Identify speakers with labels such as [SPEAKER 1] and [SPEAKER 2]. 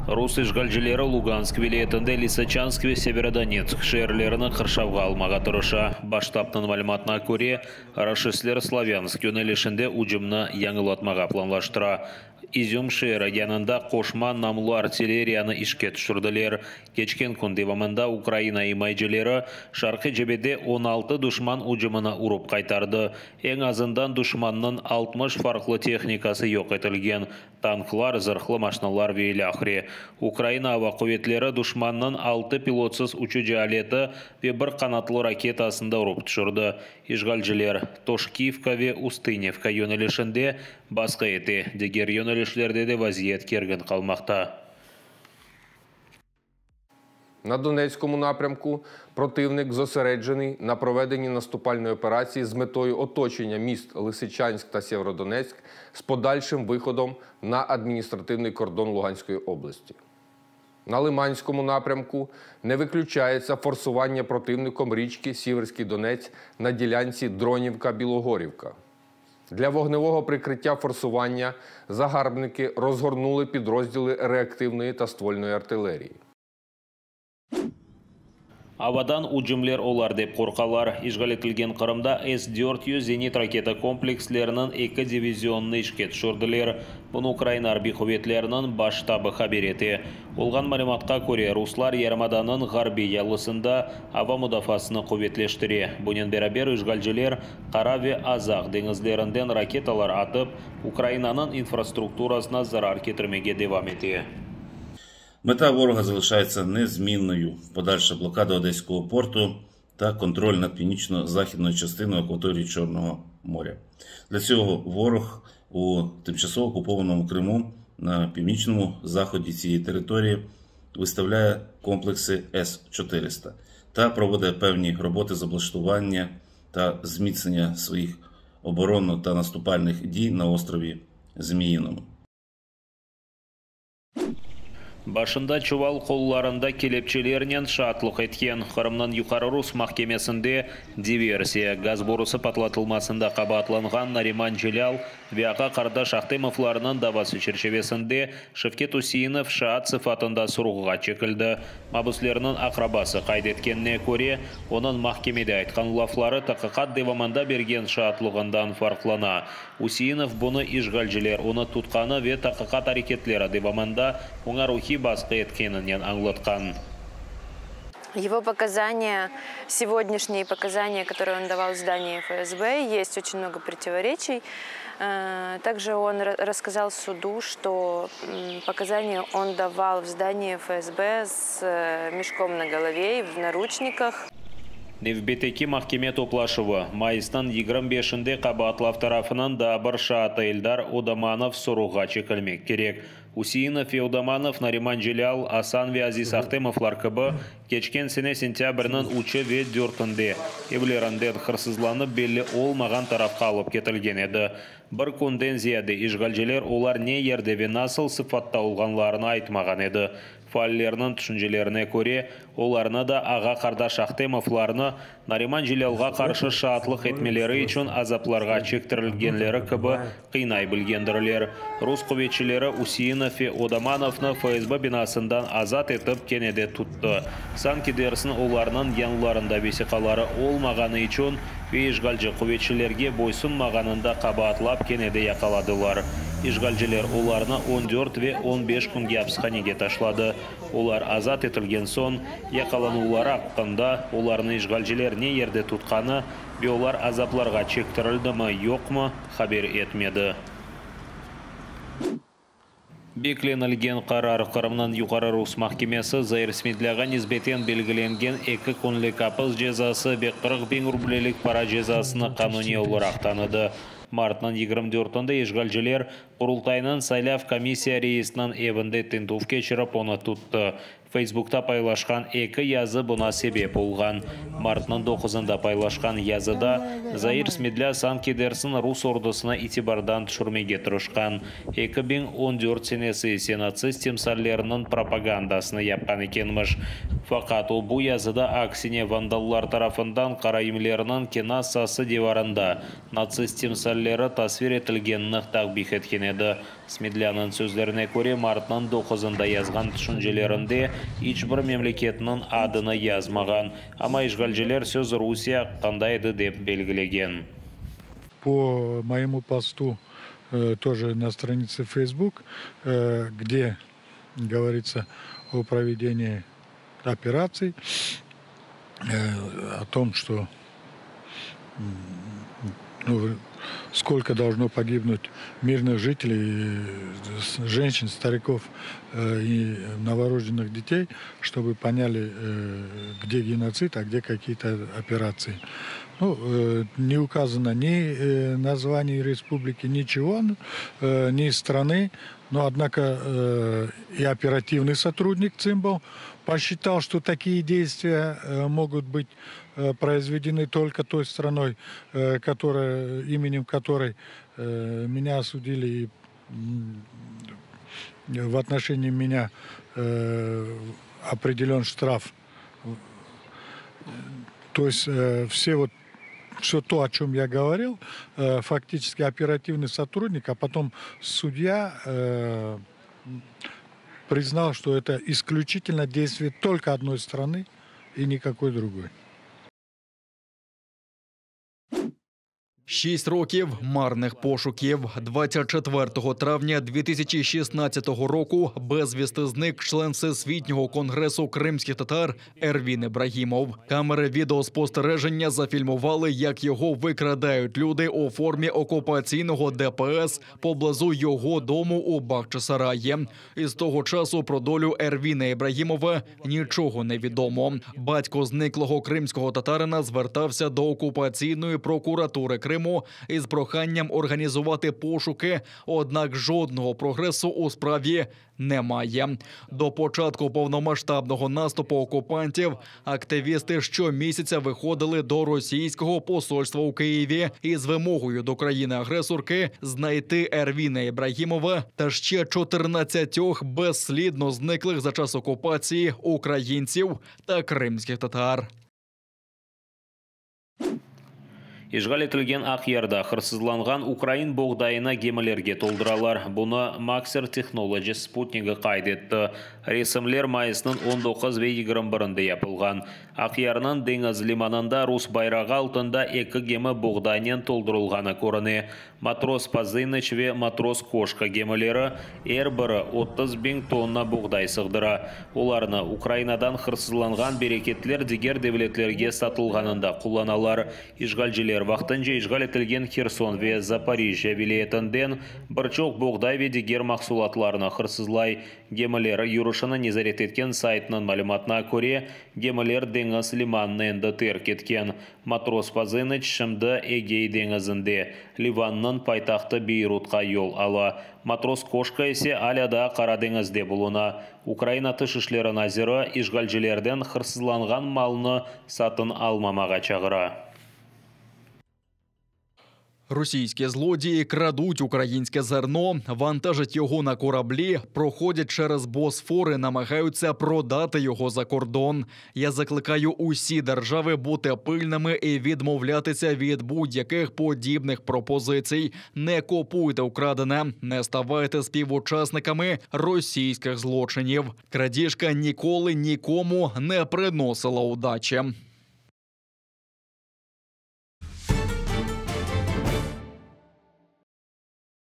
[SPEAKER 1] Рус ишгалжилері Луганск вилетінде Лисачанск ве Северодонецк шерлеріні қыршауға алмаға тұрыша. Баштаптың мәліметіне көре, рашистler Славянск yönelişinde ужымны яңылатмаға планлаштыра. Изюм шері янында қошма намлы артиллерияны ішке түшірділер. Кечкен күн девамында Украина имайжылері шарқы жебеде 16 дұшман ужымына ұрып қайтарды. Ең азындан дұшманның 60 фарқлы техникасы yok етілген. Танклар, зырқлы машиналар вейлі ақыре. Украина ава қоветлері дұшманның 6 пилотсыз учу алеті ве бір қанатлы ракетасында ұрып түшірді. Ишгалжилер Тошкиевка ве Устыневка yönelişinde басқа еті. Дегер yönelişlerde де вазиет керген қалмақта.
[SPEAKER 2] На Донецькому напрямку противник зосереджений на проведенні наступальної операції з метою оточення міст Лисичанськ та Сєвєродонецьк з подальшим виходом на адміністративний кордон Луганської області. На Лиманському напрямку не виключається форсування противником річки Сіверський Донець на ділянці Дронівка-Білогорівка. Для вогневого прикриття форсування загарбники розгорнули підрозділи реактивної та ствольної артилерії.
[SPEAKER 1] Авадан уджымлер олар деп қорқалар. Ишғал етілген Қырымда С-400 зенит ракета комплекслерінің 2 дивизионны ішке түшірділер. Бұны Украина арби қоветлерінің баш штабы хабер еті. Олған мәліметқа көре, руслар Ярмаданның ғарби ялысында ава мұдафасыны қоветлештіре. Бұнен бәрабер ишғалжилер Қара ве Азақ деңізлерінден ракеталар атып, Украинаның инфраструктурасына зарар кетірмеге девам еті.
[SPEAKER 3] Мета ворога залишається незмінною – подальша блокада Одеського порту та контроль над північно-західною частиною акваторії Чорного моря. Для цього ворог у тимчасово окупованому Криму на північному заході цієї території виставляє комплекси С-400 та проводить певні роботи з облаштування та зміцнення своїх оборонно- та наступальних дій на острові Зміїному.
[SPEAKER 1] Башында чувал қолларында келепчелерінен шатлық еткен. Қырымның юқары Рус махкемесінде диверсия, газ борусы патлатылмасында қабатланған Нариман Желял вяқа қарда Шахтемовларының давасы черчевесінде Шевкет Усейінов шаат сыфатында сұрғыға чекілді. Мабуслерінің ақрабасы қайдеткеніне көре, оның махкемеде айтқан лафлары тақиқат деваманда берген шаатлығындан фарқлана. Усейінов бұны ишғалжилер, оны тұтқаны ве тақиқат әрекетлері деваманда оңар ухи басқа еткенінен аңлатқан.
[SPEAKER 4] Его показания, сегодняшние показания, которые он давал в здании ФСБ, есть очень много противоречий. Также он рассказал суду, что показания он давал в здании ФСБ с мешком на голове и в наручниках.
[SPEAKER 1] Невбетеки махкеме топлашуы. Майыстан 25-шінде Қабатлав тарафынан да бір шааты Эльдар Одаманов сұруға чекілмек керек. Усейінов и Одаманов Нариман Желял, Асан ве Азиз Ахтемовлар кыбы кечкен сене сентябрінің учы ве дөртінде. Евлерінде қырсызланып белі олмаған тарафқа алып кетілген еді. Бір күнден зияды ишғалжилер олар не ерде ве насыл сыфатта олғанларына айтмаған еді. Фаллерінің түшінжелеріне көре, оларына да аға қардаш Ахтемовларыны Нариман Желялға қаршы шаатлық етмелері үшін азапларға чектірілгенлері кібі қинай білгендірлер. Рус көветшілері Усейінов и Одамановны ФСБ бинасындан азат етіп кенеде тұтты. Санки дерсін оларының янларында весиқалары олмағаны үшін ишғалжы көветшілерге бойсынмағанында қабатлап кенеде яқаладылар. Ишғалжилер оларны 14 ве 15 күнге апсханеге ташлады. Олар азат етілген сон, яқаланулары аққында оларны ишғалжилер не ерде тұтқаны, бе олар азапларға чектірілді ма, жоқ ма, хабер етмеді. Бекленілген қарар Қырымның юқары Рус махкемесі Заирсмедліға низбетен белгіленген 2 күнлік апыз жезасы бе 40 000 рублелік пара жезасыны қануни олар ақтаныды. Мартның 24-інде ишғалжилер құрылтайының сайлав комиссия рейсінің евінде тентув кешіріп оны тұтты. Фейсбукта пайлашқан 2 язы бұна себеп болған. Мартның 9-ында пайлашқан языда Заир Смедля Санкедерсін Рус ордысына итибардан түшірмеге тұрышқан. 2014 сенесі сенатсыз темсарлерінің пропагандасыны япқан екенміш. Фақат ол бұл языда аксине вандаллар тарафындан қарайымлерінің кенассасы деварында нацист темсарлері тасвир етілгенні тақбих еткен еді. Смедлянын сөздеріне көре мартынан 9-ында язған түшінжелерінде ичбір мемлекетінің адыны язмаған. Ама ишгалжелер сөз Русия қандайды деп белгілеген.
[SPEAKER 5] По моему посту тоже на странице Facebook, где говорится о проведении операций, о том, что сколько должно погибнуть мирных жителей, женщин, стариков и новорожденных детей, чтобы поняли, где геноцид, а где какие-то операции. Не указано ни название республики, ничего, ни страны, но, однако, и оперативный сотрудник ЦИМБАЛ посчитал, что такие действия могут быть произведены только той страной, именем которой меня осудили, и в отношении меня определен штраф. То есть все то, о чем я говорил, фактически оперативный сотрудник, а потом судья признал, что это исключительно действие только одной страны и никакой другой.
[SPEAKER 6] 6 років марних пошуків. 24 травня 2016 року безвісти зник член Всесвітнього конгресу кримських татар Ервін Ібрагімов. Камери відеоспостереження зафільмували, як його викрадають люди у формі окупаційного ДПС поблизу його дому у Бахчисараї. Із того часу про долю Ервіна Ібрагімова нічого не відомо. Батько зниклого кримського татарина звертався до окупаційної прокуратури Криму із проханням організувати пошуки, однак жодного прогресу у справі немає. До початку повномасштабного наступу окупантів активісти щомісяця виходили до російського посольства у Києві із вимогою до країни-агресорки знайти Ервіна Ібрагімова та ще 14 безслідно зниклих за час окупації українців та кримських татар.
[SPEAKER 1] Ишғал етілген Ақерда қырсызланған Украин боғдайына кемелерге толдыралар. Бұны Maxer Technologies спутнигі қайдетті. Ресімлер майысының 19-21-інде yapılған. Ақернан деңіз лиманында Рус байрағы алтында 2 кемі боғдайнен толдырылғаны көріне. Матрос Пазыныч ве матрос Кошқа кемелері әр-бірі 30.000 тонна боғдай сығдыра. Оларны Украинадан қырсызланған берекетлер дегер девлетлерге сатылғанында құланалар. Ишғалжелер вақтынжа ишғал етілген Херсон ве Запорижжя вилиетінден бірчоқ боғдай ве дегер мақсулатларына қырсызлай. Гемелер юрышыны незарет еткен сайтының малыматына көре, гемелер деңіз лиманны енді терк еткен. Матрос Пазыныч шымды Эгей деңізінде, Ливанның пайтақты Бейрутқа yol ала. Матрос Кошқа есе аляда Қара деңізде болуна. Украина тышышлері назиры ишғалжелерден қырсызланған малны сатын алмамаға чағыра.
[SPEAKER 6] Російські злодії крадуть українське зерно, вантажать його на кораблі, проходять через Босфор і намагаються продати його за кордон. Я закликаю усі держави бути пильними і відмовлятися від будь-яких подібних пропозицій. Не купуйте украдене, не ставайте співучасниками російських злочинів. Крадіжка ніколи нікому не приносила удачі.